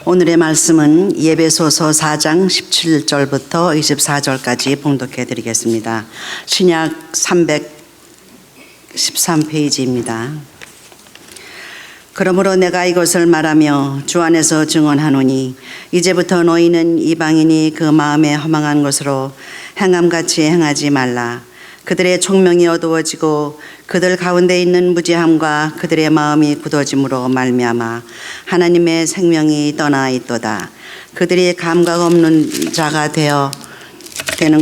오늘의 말씀은 예배소서 4장 17절부터 24절까지 봉독해 드리겠습니다. 신약 313페이지입니다. 그러므로 내가 이것을 말하며 주 안에서 증언하노니 이제부터 너희는 이방인이 그 마음에 허망한 것으로 행함같이 행하지 말라. 그들의 총명이 어두워지고 그들 가운데 있는 무지함과 그들의 마음이 굳어짐으로 말미암아 하나님의 생명이 떠나 있도다. 그들이 감각 없는 자가 되는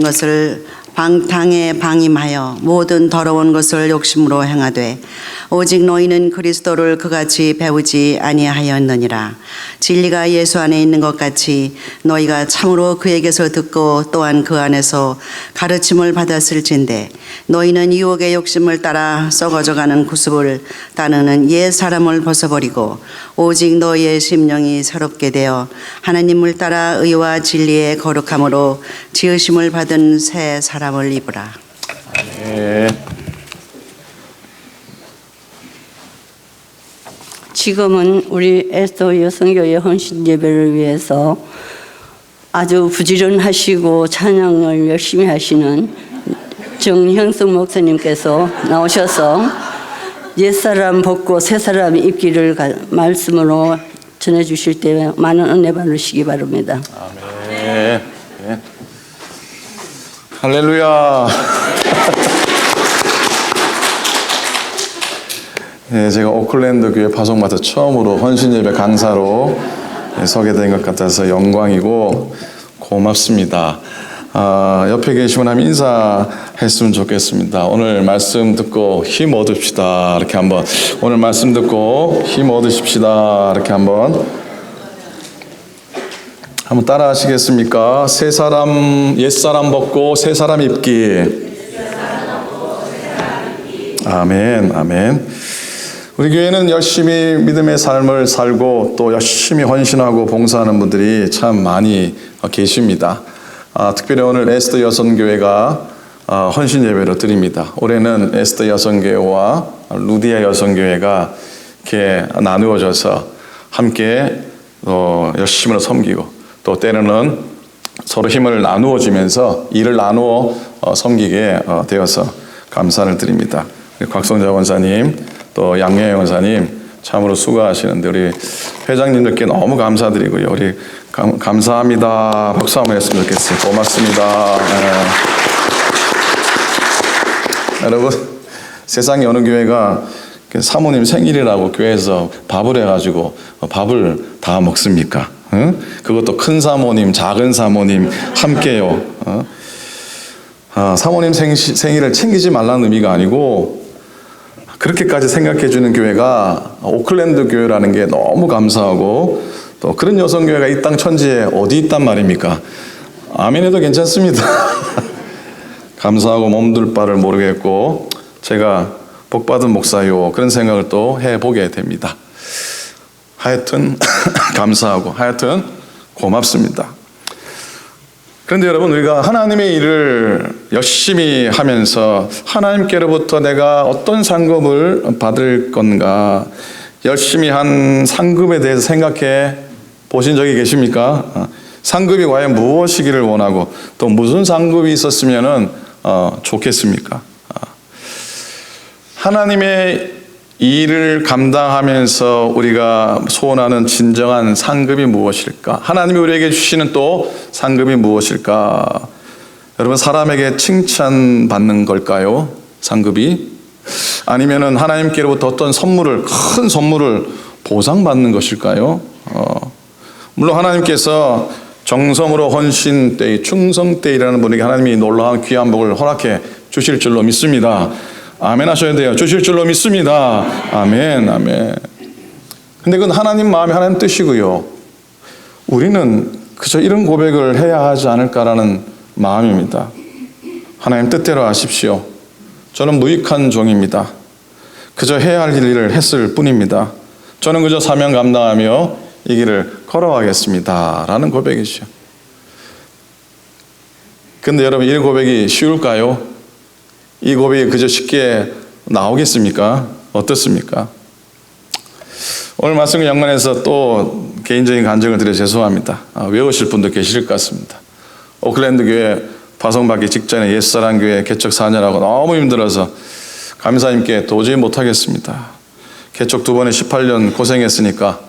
것을 방탕에 방임하여 모든 더러운 것을 욕심으로 행하되 오직 너희는 그리스도를 그같이 배우지 아니하였느니라. 진리가 예수 안에 있는 것 같이 너희가 참으로 그에게서 듣고 또한 그 안에서 가르침을 받았을진데 너희는 유혹의 욕심을 따라 썩어져가는 구습을 따르는 옛 사람을 벗어버리고 오직 너희의 심령이 새롭게 되어 하나님을 따라 의와 진리의 거룩함으로 지으심을 받은 새 사람을 입으라. 네. 지금은 우리 에스더 여성교회 헌신 예배를 위해서 아주 부지런하시고 찬양을 열심히 하시는 정형석 목사님께서 나오셔서 옛사람 벗고 새사람 입기를 말씀으로 전해주실 때 많은 은혜 받으시기 바랍니다. 아멘. 네. 할렐루야. 네, 제가 오클랜드 교회 파송마트 처음으로 헌신예배 강사로 서게 된 것 같아서 영광이고 고맙습니다. 옆에 계시면 한번 인사했으면 좋겠습니다. 오늘 말씀 듣고 힘 얻읍시다. 이렇게 한번 오늘 말씀 듣고 힘 얻으십시다. 이렇게 한번 따라 하시겠습니까? 옛사람 벗고 새사람 입기. 아멘, 아멘. 우리 교회는 열심히 믿음의 삶을 살고 또 열심히 헌신하고 봉사하는 분들이 참 많이 계십니다. 특별히 오늘 에스더 여성교회가 헌신 예배를 드립니다. 올해는 에스더 여성교회와 루디아 여성교회가 이렇게 나누어져서 함께 열심히 섬기고 또 때로는 서로 힘을 나누어 주면서 일을 나누어 섬기게 되어서 감사를 드립니다. 곽성자 원사님 또 양예영 원사님 참으로 수고하시는데 우리 회장님들께 너무 감사드리고요. 우리 감사합니다. 박수 한번 했으면 좋겠어요. 고맙습니다. 여러분, 세상에 어느 교회가 사모님 생일이라고 교회에서 밥을 해가지고 밥을 다 먹습니까? 응? 그것도 큰 사모님, 작은 사모님 함께요. 사모님 생일을 챙기지 말라는 의미가 아니고 그렇게까지 생각해주는 교회가 오클랜드 교회라는 게 너무 감사하고 또 그런 여성교회가 이 땅 천지에 어디 있단 말입니까? 아멘해도 괜찮습니다. 감사하고 몸둘 바를 모르겠고 제가 복받은 목사요 그런 생각을 또 해보게 됩니다. 하여튼 감사하고 하여튼 고맙습니다. 그런데 여러분, 우리가 하나님의 일을 열심히 하면서 하나님께로부터 내가 어떤 상급을 받을 건가, 열심히 한 상급에 대해서 생각해 보신 적이 계십니까? 상급이 과연 무엇이기를 원하고 또 무슨 상급이 있었으면 좋겠습니까? 하나님의 일을 감당하면서 우리가 소원하는 진정한 상급이 무엇일까? 하나님이 우리에게 주시는 또 상급이 무엇일까? 여러분, 사람에게 칭찬받는 걸까요? 상급이? 아니면은 하나님께로부터 어떤 큰 선물을 보상받는 것일까요? 물론 하나님께서 정성으로 헌신 때의 충성 때이라는 분에게 하나님이 놀라운 귀한 복을 허락해 주실 줄로 믿습니다. 아멘 하셔야 돼요. 주실 줄로 믿습니다. 아멘, 아멘. 근데 그건 하나님 마음이 하나님 뜻이고요. 우리는 그저 이런 고백을 해야 하지 않을까라는 마음입니다. 하나님 뜻대로 하십시오. 저는 무익한 종입니다. 그저 해야 할 일을 했을 뿐입니다. 저는 그저 사명 감당하며 이 길을 걸어가겠습니다. 라는 고백이죠. 근데 여러분, 이 고백이 쉬울까요? 이 고백이 그저 쉽게 나오겠습니까? 어떻습니까? 오늘 말씀 연관해서 또 개인적인 간증을 드려 죄송합니다. 외우실 분도 계실 것 같습니다. 오클랜드 교회 파송받기 직전에 옛사랑 교회 개척 4년하고 너무 힘들어서 감사님께 도저히 못하겠습니다. 개척 2번에 18년 고생했으니까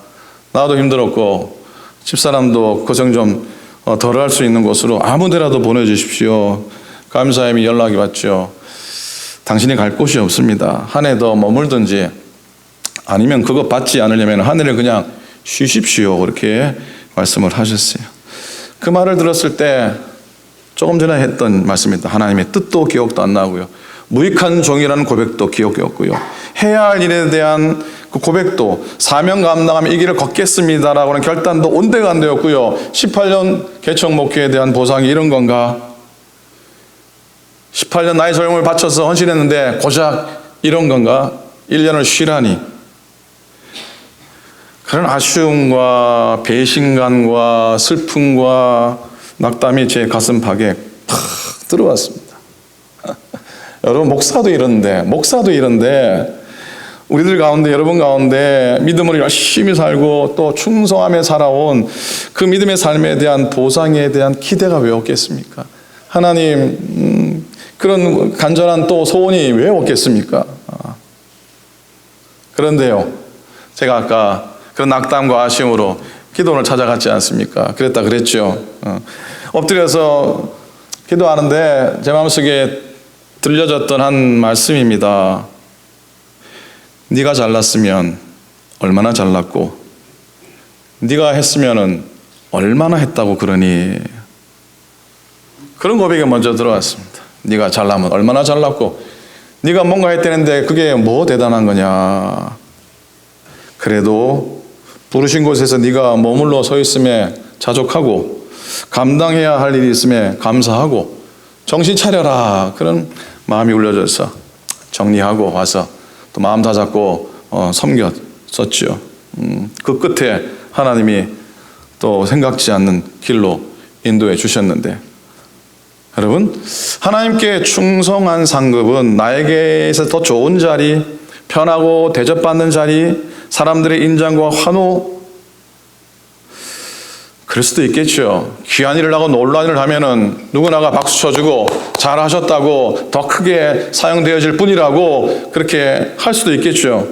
나도 힘들었고 집사람도 고생 좀 덜 할 수 있는 곳으로 아무 데라도 보내주십시오. 감사님이 연락이 왔죠. 당신이 갈 곳이 없습니다. 한 해 더 머물든지 아니면 그거 받지 않으려면 한 해를 그냥 쉬십시오. 그렇게 말씀을 하셨어요. 그 말을 들었을 때 조금 전에 했던 말씀입니다. 하나님의 뜻도 기억도 안 나고요. 무익한 종이라는 고백도 기억이 없고요. 해야 할 일에 대한 그 고백도 사명 감당하면 이 길을 걷겠습니다라고는 결단도 온데가 안 되었고요. 18년 개척 목회에 대한 보상이 이런 건가? 18년 나의 젊음을 바쳐서 헌신했는데 고작 이런 건가? 1년을 쉬라니. 그런 아쉬움과 배신감과 슬픔과 낙담이 제 가슴팍에 팍 들어왔습니다. 여러분 목사도 이런데 우리들 가운데 여러분 가운데 믿음으로 열심히 살고 또 충성하며 살아온 그 믿음의 삶에 대한 보상에 대한 기대가 왜 없겠습니까? 하나님 그런 간절한 또 소원이 왜 없겠습니까? 그런데요, 제가 아까 그런 낙담과 아쉬움으로 기도원을 찾아갔지 않습니까? 그랬죠. 엎드려서 기도하는데 제 마음속에 들려졌던 한 말씀입니다. 네가 잘났으면 얼마나 잘났고 네가 했으면 얼마나 했다고 그러니. 그런 고백이 먼저 들어왔습니다. 네가 잘나면 얼마나 잘났고 네가 뭔가 했다는데 그게 뭐 대단한 거냐. 그래도 부르신 곳에서 네가 머물러 서 있음에 자족하고 감당해야 할 일이 있음에 감사하고 정신 차려라. 그런 마음이 울려져서 정리하고 와서 또 마음 다잡고 섬겼었죠. 그 끝에 하나님이 또 생각지 않는 길로 인도해 주셨는데, 여러분 하나님께 충성한 상급은 나에게서 더 좋은 자리, 편하고 대접받는 자리, 사람들의 인정과 환호, 그럴 수도 있겠죠. 귀한 일을 하고 놀라운 일을 하면은 누구나가 박수 쳐주고 잘하셨다고 더 크게 사용되어질 뿐이라고 그렇게 할 수도 있겠죠.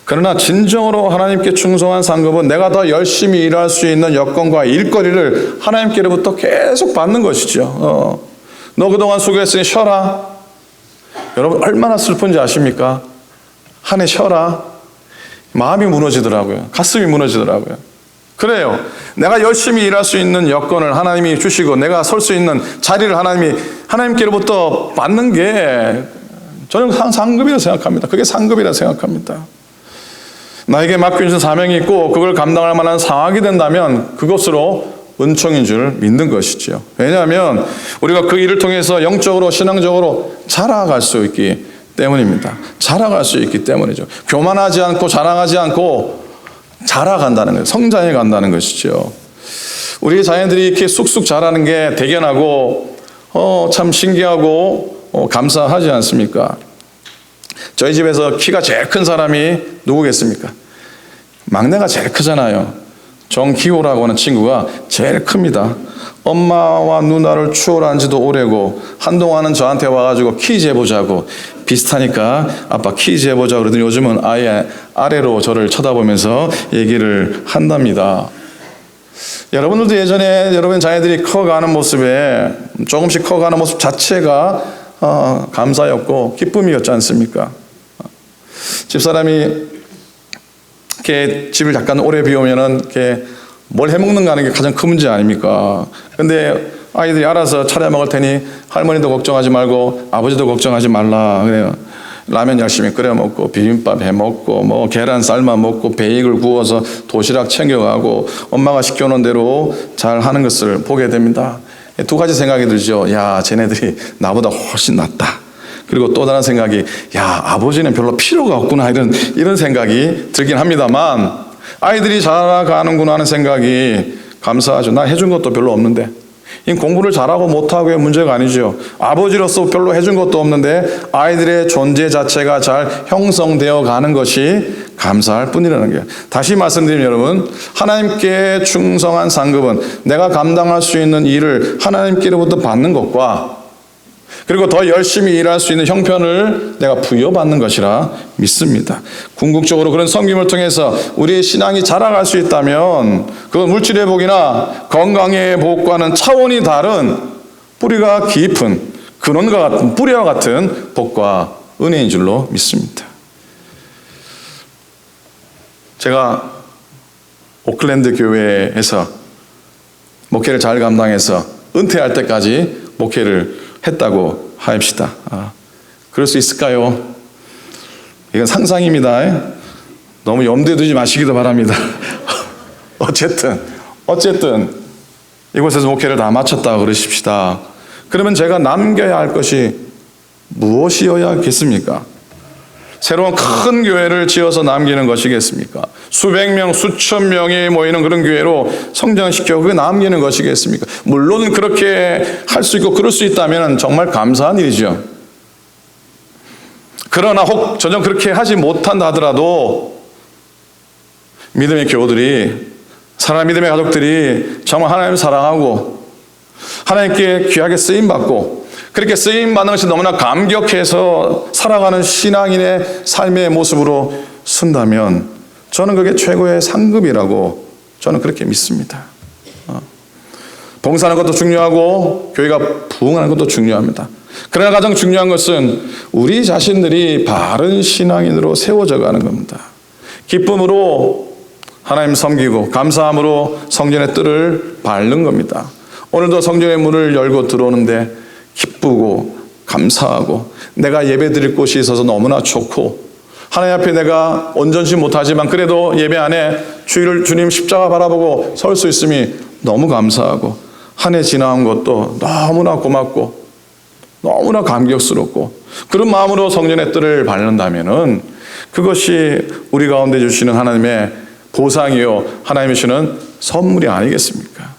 그러나 진정으로 하나님께 충성한 상급은 내가 더 열심히 일할 수 있는 여건과 일거리를 하나님께로부터 계속 받는 것이죠. 너 그동안 수고했으니 쉬어라. 여러분 얼마나 슬픈지 아십니까? 한 해 쉬어라. 마음이 무너지더라고요. 가슴이 무너지더라고요. 그래요. 내가 열심히 일할 수 있는 여건을 하나님이 주시고 내가 설 수 있는 자리를 하나님께로부터 받는 게 저는 상급이라고 생각합니다. 그게 상급이라고 생각합니다. 나에게 맡겨진 사명이 있고 그걸 감당할 만한 상황이 된다면 그것으로 은총인 줄 믿는 것이죠. 왜냐하면 우리가 그 일을 통해서 영적으로 신앙적으로 자라갈 수 있기 때문입니다. 자라갈 수 있기 때문이죠. 교만하지 않고 자랑하지 않고 자라간다는 거예요. 성장해 간다는 것이죠. 우리 자녀들이 이렇게 쑥쑥 자라는 게 대견하고 참 신기하고 감사하지 않습니까? 저희 집에서 키가 제일 큰 사람이 누구겠습니까? 막내가 제일 크잖아요. 정기호라고 하는 친구가 제일 큽니다. 엄마와 누나를 추월한 지도 오래고 한동안은 저한테 와가지고 키 재보자고, 비슷하니까 아빠 키 재보자고 그러더니 요즘은 아예 아래로 저를 쳐다보면서 얘기를 한답니다. 여러분들도 예전에 여러분 자녀들이 커가는 모습에 조금씩 커가는 모습 자체가 감사였고 기쁨이었지 않습니까? 집사람이 이렇게 집을 약간 오래 비우면은 이렇게 뭘 해먹는가 하는 게 가장 큰 문제 아닙니까? 근데 아이들이 알아서 차려 먹을 테니 할머니도 걱정하지 말고 아버지도 걱정하지 말라 그래요. 라면 열심히 끓여 먹고 비빔밥 해 먹고 뭐 계란 삶아 먹고 베이글 구워서 도시락 챙겨가고 엄마가 시켜놓은 대로 잘 하는 것을 보게 됩니다. 두 가지 생각이 들죠. 야, 쟤네들이 나보다 훨씬 낫다. 그리고 또 다른 생각이, 야, 아버지는 별로 필요가 없구나 이런 생각이 들긴 합니다만 아이들이 자라가는구나 하는 생각이 감사하죠. 나 해준 것도 별로 없는데 이 공부를 잘하고 못하고의 문제가 아니죠. 아버지로서 별로 해준 것도 없는데 아이들의 존재 자체가 잘 형성되어 가는 것이 감사할 뿐이라는 거예요. 다시 말씀드리면 여러분, 하나님께 충성한 상급은 내가 감당할 수 있는 일을 하나님께로부터 받는 것과 그리고 더 열심히 일할 수 있는 형편을 내가 부여받는 것이라 믿습니다. 궁극적으로 그런 섬김을 통해서 우리의 신앙이 자라갈 수 있다면 그건 물질의 복이나 건강의 복과는 차원이 다른 뿌리가 깊은 근원과 같은 뿌리와 같은 복과 은혜인 줄로 믿습니다. 제가 오클랜드 교회에서 목회를 잘 감당해서 은퇴할 때까지 목회를 했다고 하입시다. 그럴 수 있을까요? 이건 상상입니다. 너무 염두에 두지 마시기도 바랍니다. 어쨌든 이곳에서 목회를 다 마쳤다 그러십시다. 그러면 제가 남겨야 할 것이 무엇이어야겠습니까? 새로운 큰 교회를 지어서 남기는 것이겠습니까? 수백 명, 수천 명이 모이는 그런 교회로 성장시켜 그게 남기는 것이겠습니까? 물론 그렇게 할 수 있고 그럴 수 있다면 정말 감사한 일이죠. 그러나 혹 전혀 그렇게 하지 못한다 하더라도 믿음의 교우들이, 사랑하는 믿음의 가족들이 정말 하나님을 사랑하고 하나님께 귀하게 쓰임받고 그렇게 쓰임받는 것이 너무나 감격해서 살아가는 신앙인의 삶의 모습으로 쓴다면 저는 그게 최고의 상급이라고 저는 그렇게 믿습니다. 봉사하는 것도 중요하고 교회가 부흥하는 것도 중요합니다. 그러나 가장 중요한 것은 우리 자신들이 바른 신앙인으로 세워져 가는 겁니다. 기쁨으로 하나님 섬기고 감사함으로 성전의 뜰을 밟는 겁니다. 오늘도 성전의 문을 열고 들어오는데 기쁘고 감사하고 내가 예배드릴 곳이 있어서 너무나 좋고 하나님 앞에 내가 온전치 못하지만 그래도 예배 안에 주님 십자가 바라보고 설 수 있음이 너무 감사하고 한 해 지나온 것도 너무나 고맙고 너무나 감격스럽고 그런 마음으로 성전의 뜰을 밟는다면은 그것이 우리 가운데 주시는 하나님의 보상이요 하나님이 주시는 선물이 아니겠습니까?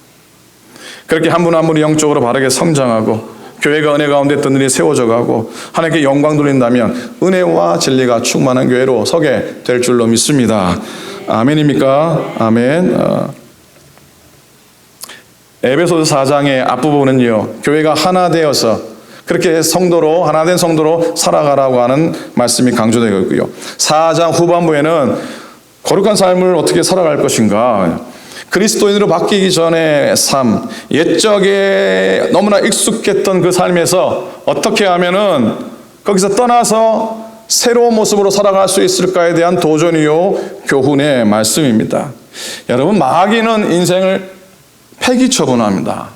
그렇게 한 분 한 분이 영적으로 바르게 성장하고 교회가 은혜 가운데 든든히 세워져 가고 하나님께 영광 돌린다면 은혜와 진리가 충만한 교회로 서게 될 줄로 믿습니다. 아멘입니까? 아멘. 에베소서 4장의 앞부분은요, 교회가 하나 되어서 그렇게 성도로, 하나된 성도로 살아가라고 하는 말씀이 강조되고 있고요. 4장 후반부에는 거룩한 삶을 어떻게 살아갈 것인가, 그리스도인으로 바뀌기 전의 삶, 옛적에 너무나 익숙했던 그 삶에서 어떻게 하면은 거기서 떠나서 새로운 모습으로 살아갈 수 있을까에 대한 도전이요 교훈의 말씀입니다. 여러분, 마귀는 인생을 폐기처분합니다.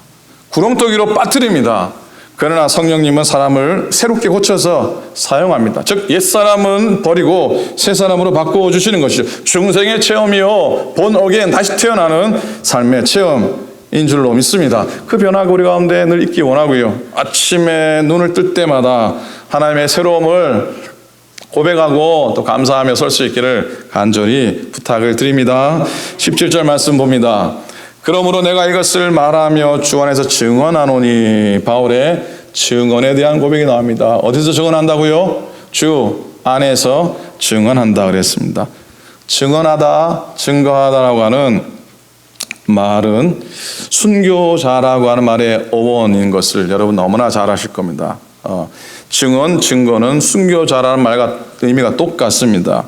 구렁텅이로 빠뜨립니다. 그러나 성령님은 사람을 새롭게 고쳐서 사용합니다. 즉 옛사람은 버리고 새사람으로 바꿔주시는 것이죠. 중생의 체험이요 본 어게인 다시 태어나는 삶의 체험인 줄로 믿습니다. 그 변화가 우리 가운데 늘 있기 원하고요. 아침에 눈을 뜰 때마다 하나님의 새로움을 고백하고 또 감사하며 설 수 있기를 간절히 부탁을 드립니다. 17절 말씀 봅니다. 그러므로 내가 이것을 말하며 주 안에서 증언하노니, 바울의 증언에 대한 고백이 나옵니다. 어디서 증언한다고요? 주 안에서 증언한다 그랬습니다. 증언하다, 증거하다라고 하는 말은 순교자라고 하는 말의 어원인 것을 여러분 너무나 잘 아실 겁니다. 증언, 증거는 순교자라는 말과 의미가 똑같습니다.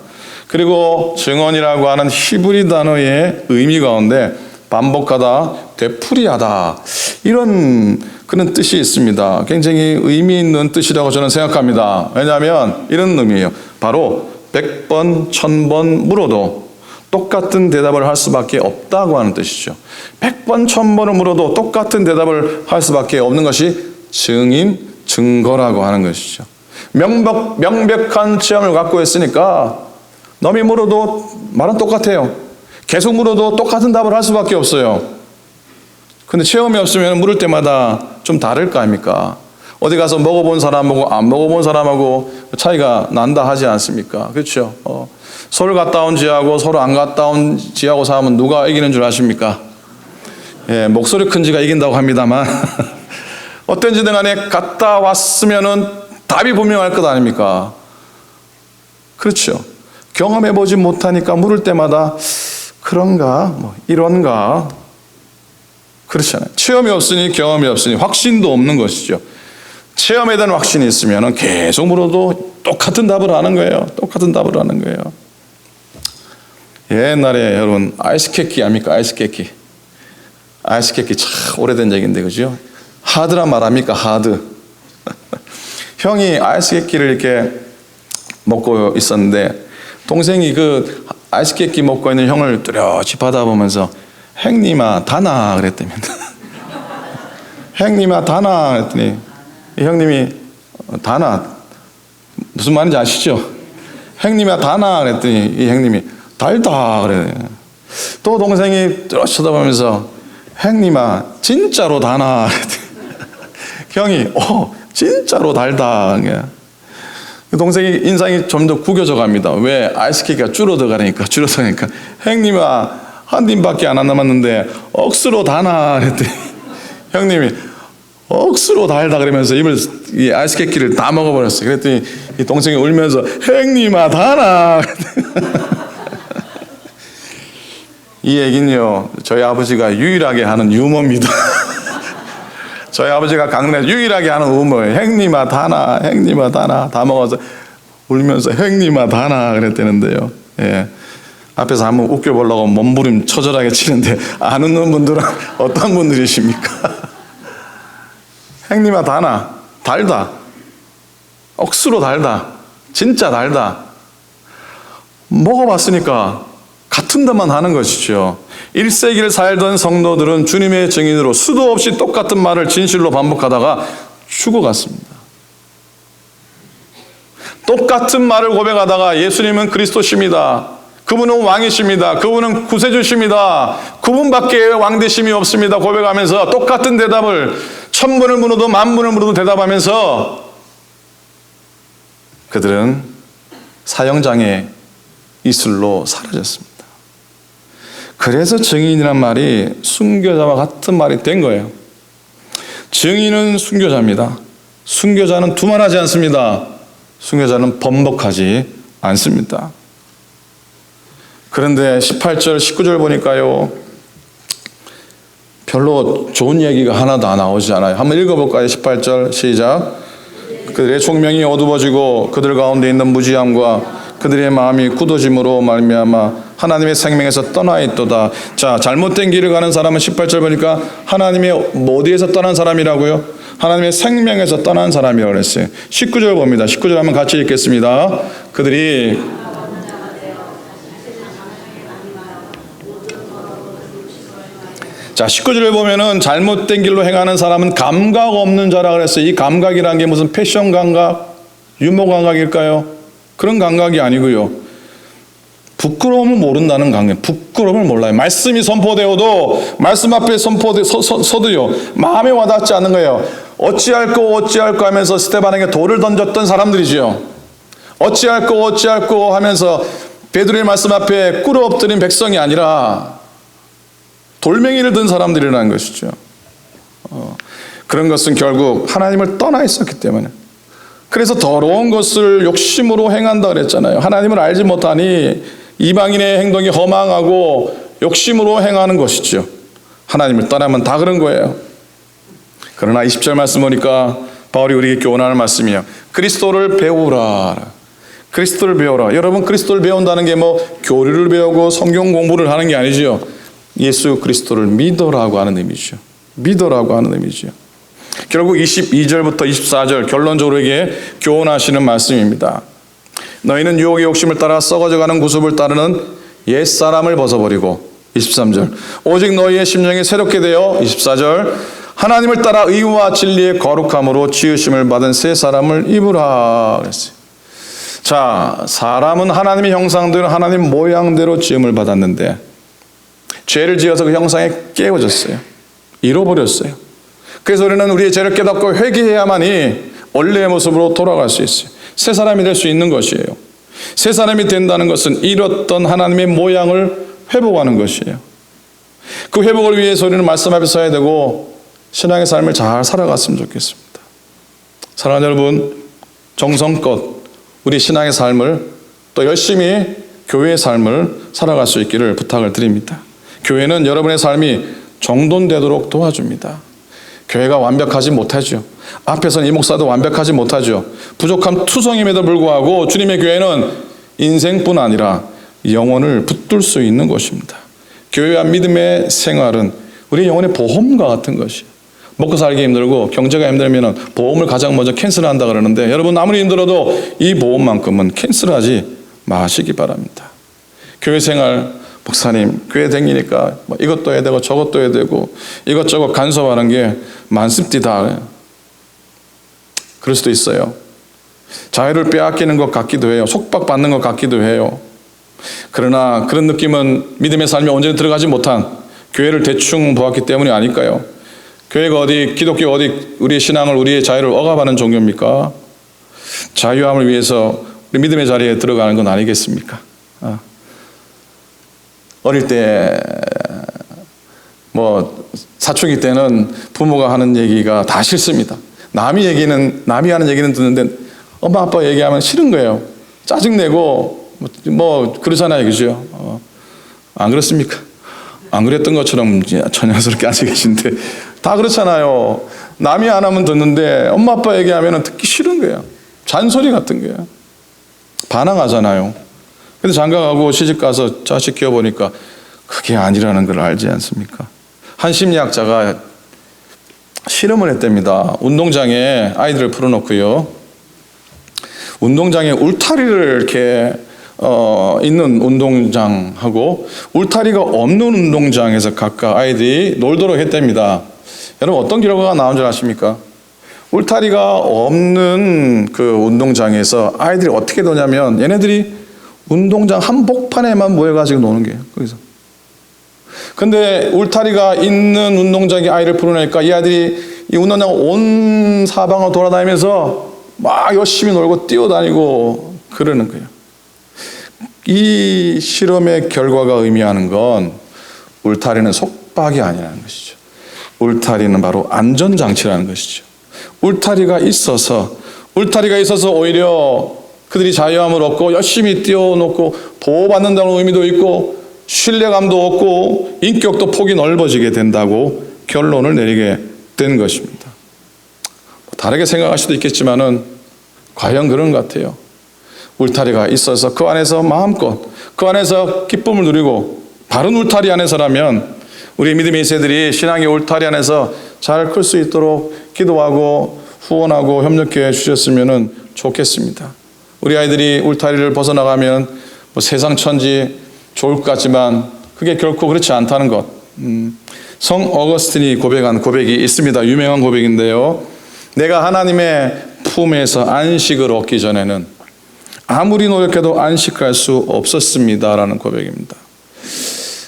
그리고 증언이라고 하는 히브리 단어의 의미 가운데 반복하다, 되풀이하다 이런 그런 뜻이 있습니다. 굉장히 의미 있는 뜻이라고 저는 생각합니다. 왜냐하면 이런 의미예요. 바로 100번, 1000번 물어도 똑같은 대답을 할 수밖에 없다고 하는 뜻이죠. 100번, 1000번을 물어도 똑같은 대답을 할 수밖에 없는 것이 증인, 증거라고 하는 것이죠. 명백한 체험을 갖고 있으니까 너무 물어도 말은 똑같아요. 계속 물어도 똑같은 답을 할 수밖에 없어요. 근데 체험이 없으면 물을 때마다 좀 다를 거 아닙니까? 어디 가서 먹어본 사람하고 안 먹어본 사람하고 차이가 난다 하지 않습니까? 그렇죠? 서울 갔다 온 지하고 서울 안 갔다 온 지하고 사람은 누가 이기는 줄 아십니까? 목소리 큰 지가 이긴다고 합니다만 어떤 지든 간에 갔다 왔으면은 답이 분명할 것 아닙니까? 그렇죠. 경험해보지 못하니까 물을 때마다 그런가, 뭐 이런가. 그렇잖아요. 체험이 없으니 경험이 없으니 확신도 없는 것이죠. 체험에 대한 확신이 있으면 계속 물어도 똑같은 답을 하는 거예요. 똑같은 답을 하는 거예요. 옛날에 여러분 아이스케키 아닙니까? 아이스케키 참 오래된 얘기인데 그죠? 하드란 말 합니까? 하드. 형이 아이스케키를 이렇게 먹고 있었는데 동생이 그 아이스케키 먹고 있는 형을 뚜렷이 받아보면서 형님아 다나 그랬답니다. 형님아 다나 그랬더니 이 형님이 다나 무슨 말인지 아시죠? 형님아 다나 그랬더니 이 형님이 달다 그래. 또 동생이 뚜렷이 쳐다보면서 형님아 진짜로 다나 그랬더니 형이 진짜로 달다. 그 동생이 인상이 좀 더 구겨져 갑니다. 왜? 아이스케이크가 줄어들어가니까 형님아 한 팀밖에 안 남았는데 억수로 다나 그랬더니 형님이 억수로 달다 그러면서 이 아이스케이크를 다 먹어버렸어요. 그랬더니 이 동생이 울면서 형님아 다나 이 얘기는요 저희 아버지가 유일하게 하는 유머입니다. 저희 아버지가 강릉에서 유일하게 하는 유머예요. 형님아 다나 다 먹어서 울면서 형님아 다나 그랬다는데요. 예. 앞에서 한번 웃겨보려고 몸부림 처절하게 치는데 안 웃는 분들은 어떤 분들이십니까? 형님아 다나 달다 억수로 달다 진짜 달다 먹어봤으니까 같은 답만 하는 것이죠. 1세기를 살던 성도들은 주님의 증인으로 수도 없이 똑같은 말을 진실로 반복하다가 죽어갔습니다. 똑같은 말을 고백하다가 예수님은 그리스도십니다. 그분은 왕이십니다. 그분은 구세주십니다. 그분밖에 왕되심이 없습니다. 고백하면서 똑같은 대답을 1000번을 물어도 10,000번을 물어도 대답하면서 그들은 사형장의 이슬로 사라졌습니다. 그래서 증인이란 말이 순교자와 같은 말이 된 거예요. 증인은 순교자입니다. 순교자는 두말하지 않습니다. 순교자는 번복하지 않습니다. 그런데 18절, 19절 보니까요. 별로 좋은 얘기가 하나도 안 나오지 않아요. 한번 읽어볼까요? 18절 시작. 그들의 총명이 어두워지고 그들 가운데 있는 무지함과 그들의 마음이 굳어짐으로 말미암아 하나님의 생명에서 떠나 있도다. 자, 잘못된 길을 가는 사람은 18절 보니까 하나님의 어디에서 떠난 사람이라고요? 하나님의 생명에서 떠난 사람이라고 그랬어요. 19절 봅니다. 19절 한번 같이 읽겠습니다. 그들이 자, 19절을 보면은 잘못된 길로 행하는 사람은 감각 없는 자라 그랬어요. 이 감각이라는 게 무슨 패션 감각, 유머 감각일까요? 그런 감각이 아니고요. 부끄러움을 모른다는 감각, 부끄러움을 몰라요. 말씀이 선포되어도 말씀 앞에 서도요 마음에 와닿지 않는 거예요. 어찌할꼬 하면서 스데반에게 돌을 던졌던 사람들이지요. 어찌할꼬 하면서 베드로의 말씀 앞에 꿇어 엎드린 백성이 아니라 돌멩이를 든 사람들이라는 것이죠. 그런 것은 결국 하나님을 떠나 있었기 때문에. 그래서 더러운 것을 욕심으로 행한다 그랬잖아요. 하나님을 알지 못하니 이방인의 행동이 허망하고 욕심으로 행하는 것이죠. 하나님을 떠나면 다 그런 거예요. 그러나 20절 말씀 보니까 바울이 우리에게 교훈하는 말씀이에요. 그리스도를 배우라. 그리스도를 배워라. 여러분, 그리스도를 배운다는 게 뭐 교리를 배우고 성경 공부를 하는 게 아니지요. 예수 그리스도를 믿으라고 하는 의미죠. 믿으라고 하는 의미죠. 결국 22절부터 24절 결론적으로 이게 교훈하시는 말씀입니다. 너희는 유혹의 욕심을 따라 썩어져가는 구습을 따르는 옛사람을 벗어버리고 23절 오직 너희의 심령이 새롭게 되어 24절 하나님을 따라 의와 진리의 거룩함으로 지으심을 받은 새 사람을 입으라 그랬어요. 자, 사람은 하나님의 형상대로 하나님 모양대로 지음을 받았는데 죄를 지어서 그 형상에 깨어졌어요. 잃어버렸어요. 그래서 우리는 우리의 죄를 깨닫고 회개해야만이 원래의 모습으로 돌아갈 수 있어요. 새 사람이 될 수 있는 것이에요. 새 사람이 된다는 것은 잃었던 하나님의 모양을 회복하는 것이에요. 그 회복을 위해서 우리는 말씀 앞에 서야 되고 신앙의 삶을 잘 살아갔으면 좋겠습니다. 사랑하는 여러분, 정성껏 우리 신앙의 삶을 또 열심히 교회의 삶을 살아갈 수 있기를 부탁을 드립니다. 교회는 여러분의 삶이 정돈되도록 도와줍니다. 교회가 완벽하지 못하죠. 앞에서는 이 목사도 완벽하지 못하죠. 부족함 투성임에도 불구하고 주님의 교회는 인생뿐 아니라 영혼을 붙들 수 있는 곳입니다. 교회와 믿음의 생활은 우리 영혼의 보험과 같은 것이에요. 먹고 살기 힘들고 경제가 힘들면 보험을 가장 먼저 캔슬한다 그러는데, 여러분 아무리 힘들어도 이 보험만큼은 캔슬하지 마시기 바랍니다. 교회 생활, 목사님 교회 다니니까 뭐 이것도 해야 되고 저것도 해야 되고 이것저것 간섭하는 게 많습니다. 그럴 수도 있어요. 자유를 빼앗기는 것 같기도 해요. 속박받는 것 같기도 해요. 그러나 그런 느낌은 믿음의 삶에 온전히 들어가지 못한 교회를 대충 보았기 때문이 아닐까요? 교회가 어디, 기독교 어디 우리의 신앙을, 우리의 자유를 억압하는 종교입니까? 자유함을 위해서 우리 믿음의 자리에 들어가는 건 아니겠습니까? 어릴 때 뭐 사춘기 때는 부모가 하는 얘기가 다 싫습니다. 남이 하는 얘기는 듣는데 엄마 아빠 얘기하면 싫은 거예요. 짜증내고 뭐 그러잖아요, 그죠? 안 그렇습니까? 안 그랬던 것처럼 전형스럽게 앉아 계신데 다 그렇잖아요. 남이 안 하면 듣는데 엄마 아빠 얘기하면 듣기 싫은 거예요. 잔소리 같은 거예요. 반항하잖아요. 근데 장가가고 시집가서 자식 키워보니까 그게 아니라는 걸 알지 않습니까? 한 심리학자가 실험을 했답니다. 운동장에 아이들을 풀어놓고요. 운동장에 울타리를 이렇게 있는 운동장하고 울타리가 없는 운동장에서 각각 아이들이 놀도록 했답니다. 여러분 어떤 결과가 나온 줄 아십니까? 울타리가 없는 그 운동장에서 아이들이 어떻게 노냐면 얘네들이 운동장 한복판에만 모여가지고 노는 거예요. 거기서. 근데 울타리가 있는 운동장에 아이를 풀어내니까 이 아이들이 이 운동장 온 사방을 돌아다니면서 막 열심히 놀고 뛰어다니고 그러는 거예요. 이 실험의 결과가 의미하는 건 울타리는 속박이 아니라는 것이죠. 울타리는 바로 안전장치라는 것이죠. 울타리가 있어서 오히려 그들이 자유함을 얻고 열심히 뛰어놓고 보호받는다는 의미도 있고 신뢰감도 얻고 인격도 폭이 넓어지게 된다고 결론을 내리게 된 것입니다. 다르게 생각할 수도 있겠지만은 과연 그런 것 같아요. 울타리가 있어서 그 안에서 마음껏 그 안에서 기쁨을 누리고 바른 울타리 안에서라면 우리 믿음의 세대들이 신앙의 울타리 안에서 잘 클 수 있도록 기도하고 후원하고 협력해 주셨으면 좋겠습니다. 우리 아이들이 울타리를 벗어나가면 뭐 세상 천지 좋을 것 같지만 그게 결코 그렇지 않다는 것. 성 어거스틴이 고백한 고백이 있습니다. 유명한 고백인데요. 내가 하나님의 품에서 안식을 얻기 전에는 아무리 노력해도 안식할 수 없었습니다라는 고백입니다.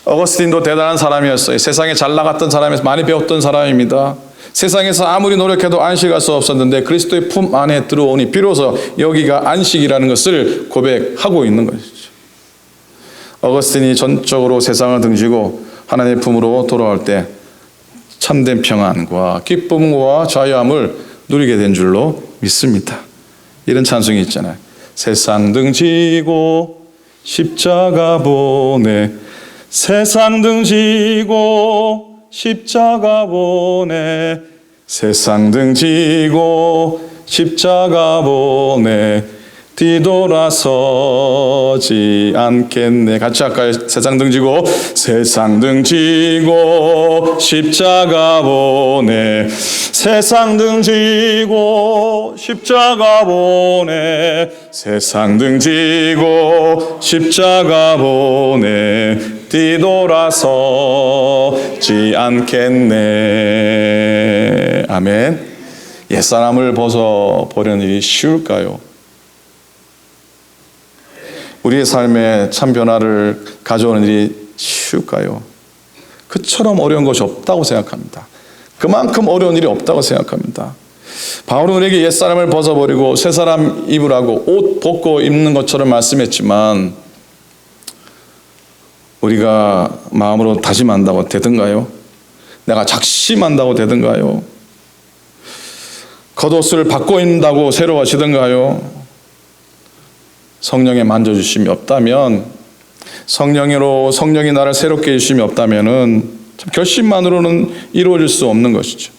어거스틴도 대단한 사람이었어요. 세상에 잘 나갔던 사람에서 많이 배웠던 사람입니다. 세상에서 아무리 노력해도 안식할 수 없었는데 그리스도의 품 안에 들어오니 비로소 여기가 안식이라는 것을 고백하고 있는 것이죠. 어거스틴이 전적으로 세상을 등지고 하나님의 품으로 돌아올 때 참된 평안과 기쁨과 자유함을 누리게 된 줄로 믿습니다. 이런 찬송이 있잖아요. 세상 등지고 십자가 보내 세상 등지고 십자가 보내 세상 등지고 십자가 보내 뒤돌아서지 않겠네. 같이 할까요? 세상 등지고 세상 등지고 십자가 보내 세상 등지고 십자가 보내 세상 등지고 십자가 보내 뒤돌아서지 않겠네. 아멘. 옛사람을 벗어보려는 일이 쉬울까요? 우리의 삶에 참 변화를 가져오는 일이 쉬울까요? 그처럼 어려운 것이 없다고 생각합니다. 그만큼 어려운 일이 없다고 생각합니다. 바울은 우리에게 옛사람을 벗어버리고 새사람 입으라고 옷 벗고 입는 것처럼 말씀했지만 우리가 마음으로 다짐한다고 되든가요? 내가 작심한다고 되든가요? 겉옷을 바꿔 입는다고 새로워지든가요? 성령의 만져주심이 없다면, 성령이 나를 새롭게 해주심이 없다면은 결심만으로는 이루어질 수 없는 것이죠.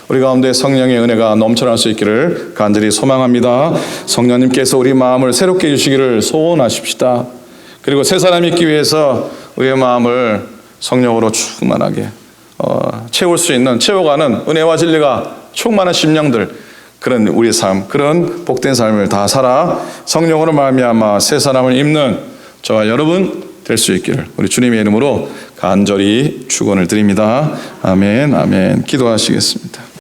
우리 가운데 성령의 은혜가 넘쳐날 수 있기를 간절히 소망합니다. 성령님께서 우리 마음을 새롭게 해주시기를 소원하십시다. 그리고 새 사람이 있기 위해서 우리의 마음을 성령으로 충만하게 채울 수 있는, 채워가는 은혜와 진리가 충만한 심령들, 그런 우리의 삶, 그런 복된 삶을 다 살아 성령으로 말미암아 새 사람을 입는 저와 여러분 될 수 있기를 우리 주님의 이름으로 간절히 축원을 드립니다. 아멘, 아멘. 기도하시겠습니다.